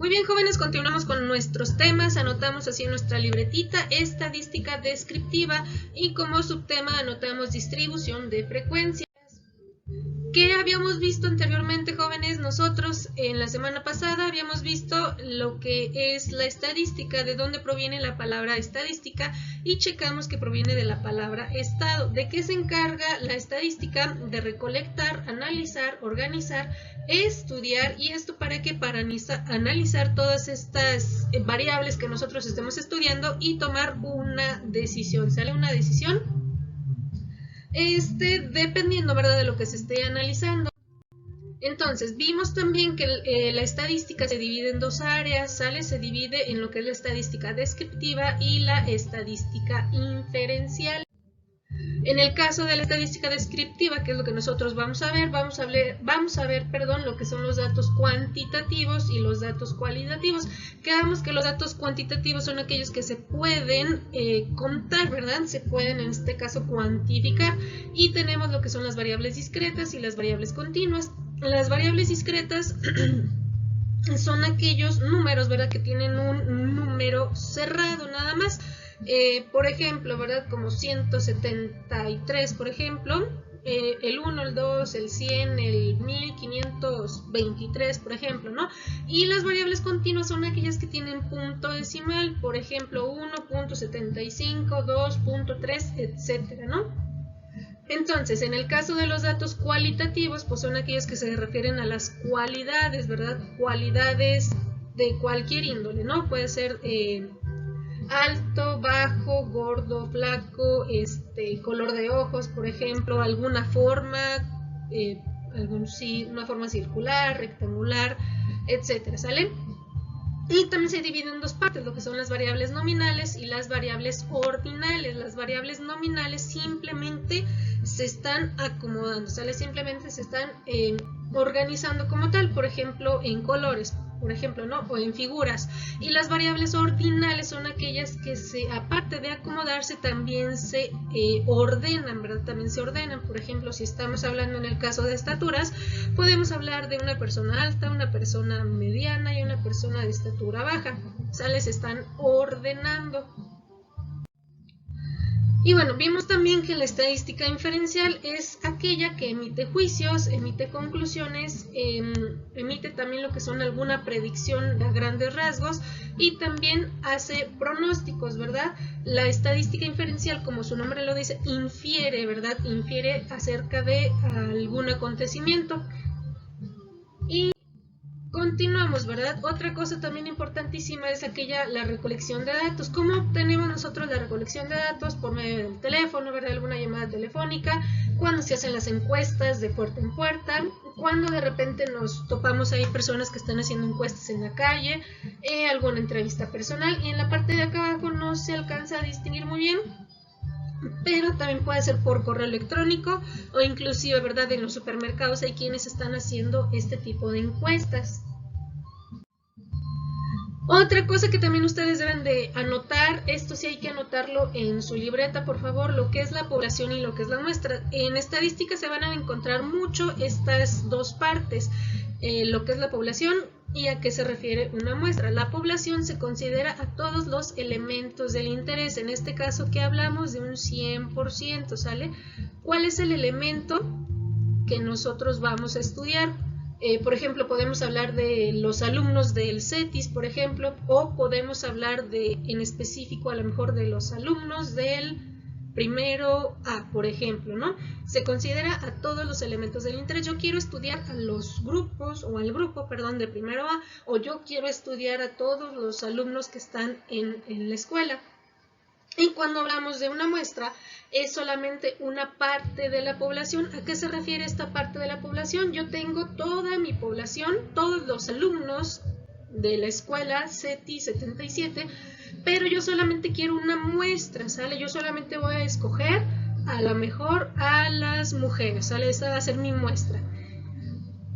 Muy bien, jóvenes, continuamos con nuestros temas. Anotamos así en nuestra libretita estadística descriptiva y como subtema anotamos distribución de frecuencias. ¿Qué habíamos visto anteriormente, jóvenes? Nosotros en la semana pasada habíamos visto lo que es la estadística, de dónde proviene la palabra estadística, y checamos que proviene de la palabra estado. ¿De qué se encarga la estadística? De recolectar, analizar, organizar, estudiar, y esto para qué? Para analizar todas estas variables que nosotros estemos estudiando y tomar una decisión. ¿Sale? Una decisión dependiendo, ¿verdad?, de lo que se esté analizando. Entonces, vimos también que la estadística se divide en dos áreas, ¿sale? Se divide en lo que es la estadística descriptiva y la estadística inferencial. En el caso de la estadística descriptiva, que es lo que nosotros vamos a ver, lo que son los datos cuantitativos y los datos cualitativos. Quedamos que los datos cuantitativos son aquellos que se pueden contar, ¿verdad? Se pueden en este caso cuantificar, y tenemos lo que son las variables discretas y las variables continuas. Las variables discretas son aquellos números, ¿verdad?, que tienen un número cerrado nada más. Por ejemplo, ¿verdad?, como 173, por ejemplo, el 1, el 2, el 100, el 1523, por ejemplo, ¿no? Y las variables continuas son aquellas que tienen punto decimal, por ejemplo, 1.75, 2.3, etcétera, ¿no? Entonces, en el caso de los datos cualitativos, pues son aquellos que se refieren a las cualidades, ¿verdad? Cualidades de cualquier índole, ¿no? Puede ser alto, bajo, gordo, flaco, color de ojos, por ejemplo, alguna forma, una forma circular, rectangular, etcétera, ¿sale? Y también se divide en dos partes, lo que son las variables nominales y las variables ordinales. Las variables nominales simplemente se están acomodando, ¿sale? Simplemente se están organizando como tal, por ejemplo, en colores, por ejemplo, ¿no? O en figuras. Y las variables ordinales son aquellas que aparte de acomodarse, también se ordenan, ¿verdad? También se ordenan. Por ejemplo, si estamos hablando en el caso de estaturas, podemos hablar de una persona alta, una persona mediana y una persona de estatura baja, ¿sale? Se están ordenando. Y bueno, vimos también que la estadística inferencial es aquella que emite juicios, emite conclusiones, emite también lo que son alguna predicción a grandes rasgos y también hace pronósticos, ¿verdad? La estadística inferencial, como su nombre lo dice, infiere, ¿verdad? Infiere acerca de algún acontecimiento. Y continuamos, ¿verdad? Otra cosa también importantísima es la recolección de datos. ¿Cómo obtenemos nosotros la recolección de datos? Por medio del teléfono, ¿verdad? Alguna llamada telefónica, cuando se hacen las encuestas de puerta en puerta, cuando de repente nos topamos ahí personas que están haciendo encuestas en la calle, alguna entrevista personal, y en la parte de acá abajo no se alcanza a distinguir muy bien, pero también puede ser por correo electrónico o inclusive, ¿verdad?, en los supermercados hay quienes están haciendo este tipo de encuestas. Otra cosa que también ustedes deben de anotar, esto sí hay que anotarlo en su libreta, por favor, lo que es la población y lo que es la muestra. En estadística se van a encontrar mucho estas dos partes, lo que es la población y a qué se refiere una muestra. La población se considera a todos los elementos del interés, en este caso que hablamos de un 100%, ¿sale? ¿Cuál es el elemento que nosotros vamos a estudiar? Por ejemplo, podemos hablar de los alumnos del CETIS, por ejemplo, o podemos hablar en específico a lo mejor de los alumnos del primero A, por ejemplo, ¿no? Se considera a todos los elementos del interés. Yo quiero estudiar a los grupos, o al grupo, perdón, de primero A, o yo quiero estudiar a todos los alumnos que están en la escuela. Y cuando hablamos de una muestra, es solamente una parte de la población. ¿A qué se refiere esta parte de la población? Yo tengo toda mi población, todos los alumnos de la escuela CETI 77, pero yo solamente quiero una muestra, ¿sale? Yo solamente voy a escoger a lo mejor a las mujeres, ¿sale? Esa va a ser mi muestra.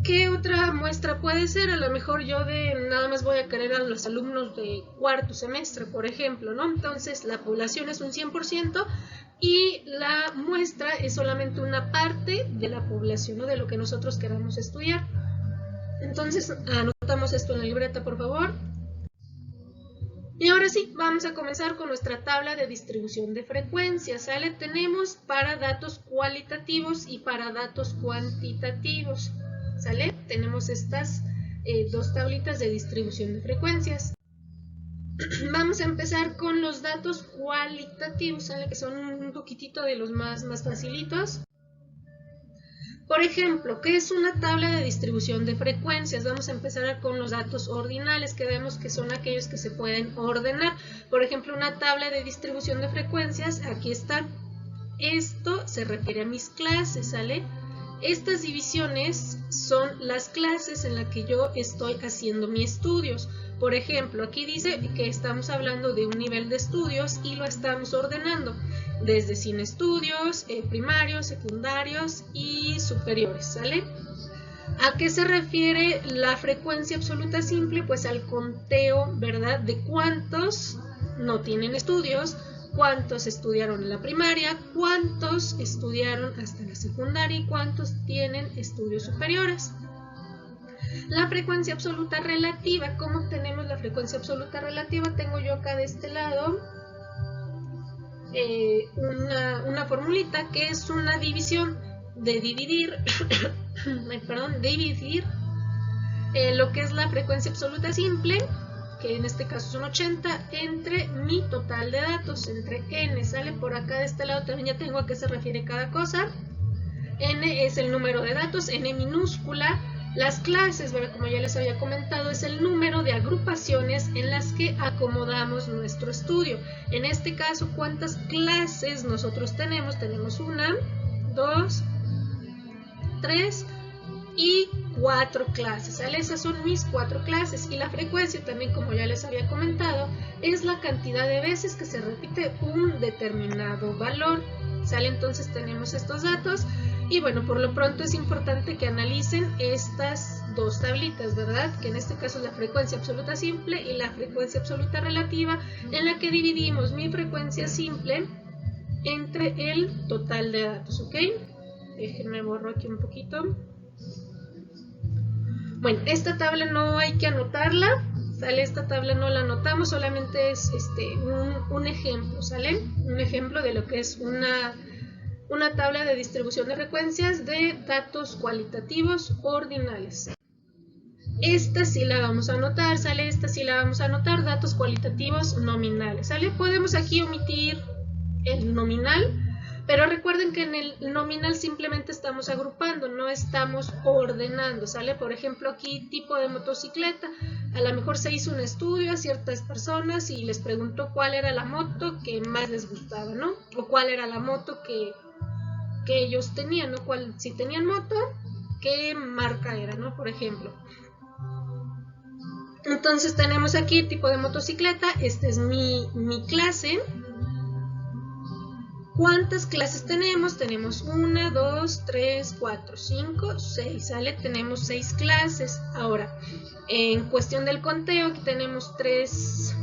¿Qué otra muestra puede ser? A lo mejor yo nada más voy a querer a los alumnos de cuarto semestre, por ejemplo, ¿no? Entonces la población es un 100% y la muestra es solamente una parte de la población, ¿no?, de lo que nosotros queramos estudiar. Entonces anotamos esto en la libreta, por favor. Y ahora sí, vamos a comenzar con nuestra tabla de distribución de frecuencias, ¿sale? Tenemos para datos cualitativos y para datos cuantitativos, ¿sale? Tenemos estas dos tablitas de distribución de frecuencias. Vamos a empezar con los datos cualitativos, ¿sale? Que son un poquitito de los más facilitos. Por ejemplo, ¿qué es una tabla de distribución de frecuencias? Vamos a empezar con los datos ordinales, que vemos que son aquellos que se pueden ordenar. Por ejemplo, una tabla de distribución de frecuencias, aquí está. Esto se refiere a mis clases, ¿sale? Estas divisiones son las clases en las que yo estoy haciendo mis estudios. Por ejemplo, aquí dice que estamos hablando de un nivel de estudios y lo estamos ordenando desde sin estudios, primarios, secundarios y superiores, ¿sale? ¿A qué se refiere la frecuencia absoluta simple? Pues al conteo, ¿verdad? De cuántos no tienen estudios, cuántos estudiaron en la primaria, cuántos estudiaron hasta la secundaria y cuántos tienen estudios superiores. La frecuencia absoluta relativa, ¿cómo obtenemos la frecuencia absoluta relativa? Tengo yo acá de este lado una formulita que es una división de dividir, lo que es la frecuencia absoluta simple, que en este caso son 80, entre mi total de datos, entre n, ¿sale? Por acá de este lado también ya tengo a qué se refiere cada cosa. N es el número de datos, n minúscula. Las clases, ¿verdad? Como ya les había comentado, es el número de agrupaciones en las que acomodamos nuestro estudio. En este caso, ¿cuántas clases nosotros tenemos? Tenemos 1, 2, 3 y 4 clases, ¿sale? Esas son mis 4 clases. Y la frecuencia también, como ya les había comentado, es la cantidad de veces que se repite un determinado valor, ¿sale? Entonces tenemos estos datos. Y bueno, por lo pronto es importante que analicen estas dos tablitas, ¿verdad? Que en este caso es la frecuencia absoluta simple y la frecuencia absoluta relativa, en la que dividimos mi frecuencia simple entre el total de datos, ¿ok? Déjenme borro aquí un poquito. Bueno, esta tabla no hay que anotarla, ¿sale? Esta tabla no la anotamos, solamente es un ejemplo, ¿sale? Un ejemplo de lo que es una tabla de distribución de frecuencias de datos cualitativos ordinales. Esta sí la vamos a anotar, ¿sale? Esta sí la vamos a anotar, datos cualitativos nominales, ¿sale? Podemos aquí omitir el nominal, pero recuerden que en el nominal simplemente estamos agrupando, no estamos ordenando, ¿sale? Por ejemplo, aquí tipo de motocicleta, a lo mejor se hizo un estudio a ciertas personas y les preguntó cuál era la moto que más les gustaba, ¿no? O cuál era la moto que ellos tenían, ¿no? Si tenían moto, ¿qué marca era, ¿no? Por ejemplo. Entonces tenemos aquí tipo de motocicleta, esta es mi clase. ¿Cuántas clases tenemos? Tenemos 1, 2, 3, 4, 5, 6, ¿sale? Tenemos 6 clases. Ahora, en cuestión del conteo, aquí tenemos 3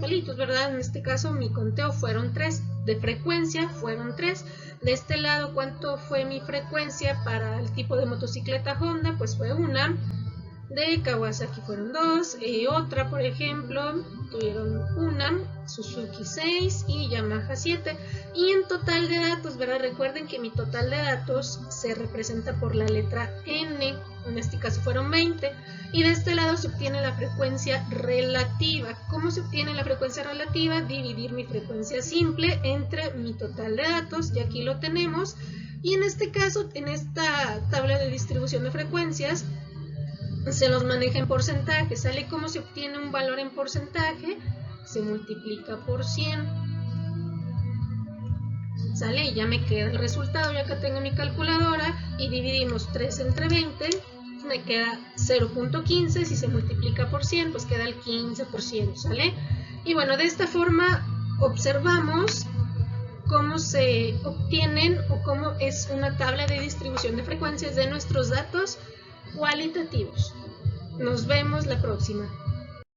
palitos, ¿verdad? En este caso mi conteo fueron 3, de frecuencia fueron 3. De este lado, ¿cuánto fue mi frecuencia para el tipo de motocicleta Honda? Pues fue 1. De Kawasaki fueron 2, otra por ejemplo tuvieron 1, Suzuki 6 y Yamaha 7. Y en total de datos, ¿verdad? Recuerden que mi total de datos se representa por la letra N, en este caso fueron 20. Y de este lado se obtiene la frecuencia relativa. ¿Cómo se obtiene la frecuencia relativa? Dividir mi frecuencia simple entre mi total de datos, y aquí lo tenemos. Y en este caso, en esta tabla de distribución de frecuencias, se los maneja en porcentaje, ¿sale? ¿Cómo se obtiene un valor en porcentaje? Se multiplica por 100, ¿sale? Y ya me queda el resultado, ya acá tengo mi calculadora, y dividimos 3 entre 20, me queda 0.15, si se multiplica por 100, pues queda el 15%, ¿sale? Y bueno, de esta forma observamos cómo se obtienen o cómo es una tabla de distribución de frecuencias de nuestros datos cualitativos. Nos vemos la próxima.